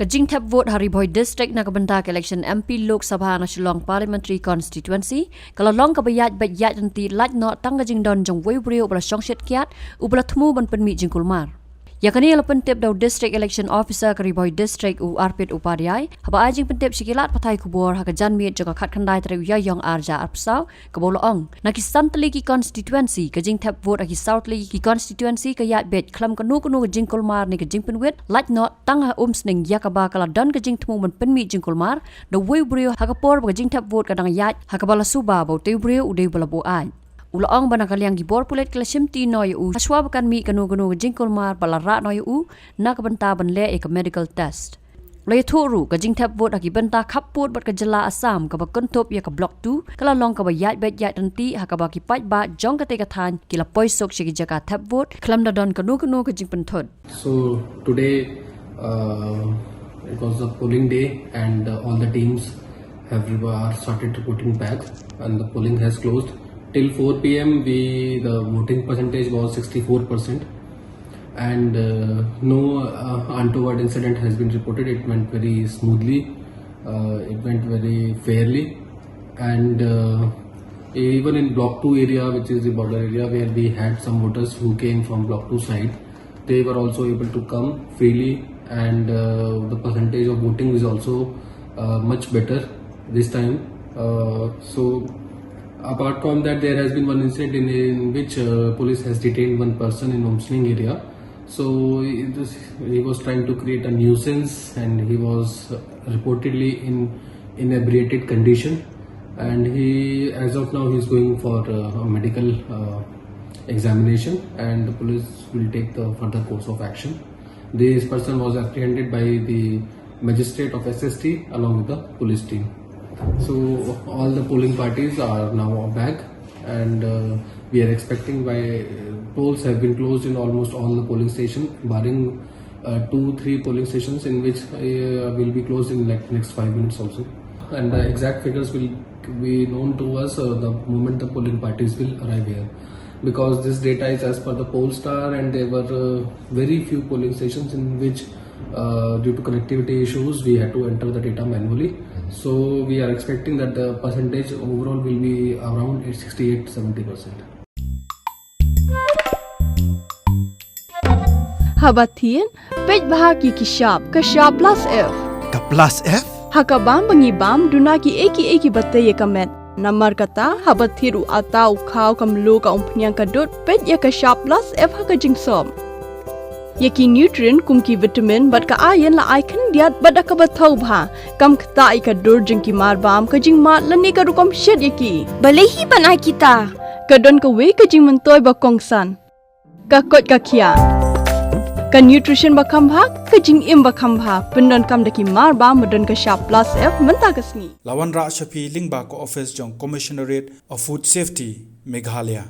Jingthep vote Haribhoi district na kabentak election MP Lok Sabha na Shillong parliamentary constituency kalau long kabayat bayat nanti laj no tang jingdon jong wei brio bala songset kiat ubala Thmu ban penmi jingkulmar. Yakani ala pentip daw district election officer Kyrwoh district u arpit upadhyay haba ajing pentip sikilat pathai kubor haka janmiet jaga khat khandai tre yayong arja arpsau kaboloong nakisantli ki constituency ka Jingthep vote aki southly ki constituency ka yat bet khlam kanu jingkulmar ni ka jingpenwit laj no tanga Umsning yakaba kala don ka Thmu ban penmi jingkulmar do wei brio haka por ka Jingthep vote kadang yat haka bala suba bo te brio u de bala bo ai Ulaong banakaliang gibor Pulit kalasimti noy u aswa bakan mi kanu jingkulmar balara noy u nakabenta banle ek medical test. Lay thuru ka Jingthep vote aki benta khaput bat ka jala Assam ka bakuntop ya ka block 2 kala long ka bayat bet yat nanti hakaba ki pat ba jong ka te ka than kila poisok shigi jaka thep vote klam da don kanu ka jingpenthut. So today it was the polling day and all the teams are started reporting back and the polling has closed. Till 4 p.m. the voting percentage was 64% and no untoward incident has been reported. It went very smoothly, it went very fairly, and even in block 2 area, which is the border area where we had some voters who came from block 2 side, they were also able to come freely, and the percentage of voting is also much better this time. So apart from that, there has been one incident in which police has detained one person in Umsning area. So he was trying to create a nuisance and he was reportedly in inebriated condition, and he, as of now, he is going for a medical examination, and the police will take the further course of action. This person was apprehended by the magistrate of SST along with the police team. So all the polling parties are now back, and we are expecting by polls have been closed in almost all the polling stations, barring 2-3 polling stations in which will be closed in like next 5 minutes also. And the exact figures will be known to us the moment the polling parties will arrive here, because this data is as per the Polestar, and there were very few polling stations in which due to connectivity issues we had to enter the data manually. So we are expecting that the percentage overall will be around 68-70%. Habatin, pej bahagi kishab, kashab plus F. Ka plus F? Hakabam bangibam dunaki eki batay kamet. Namar kata habathiru atau kau kamlu ka umpnyang kadut pej ya kashab plus F haka jingsom. Yaki nutrient kumki vitamin bat ka iron la icon diat bat ka bathau bha kam khta ka dur jingki mar bam ka jing mat lani ka rukom shed yaki balehi banai kita ka don ka we ka jing mentoy ba kongsan ka kot ka khia ka nutrition ba kham bha ka jing im ba kham bha pendon kam daki mar bam madon ka sharp plus F menta kasni Lawan Ra Shafi Lingba ko office jong commissionerate of food safety Meghalaya.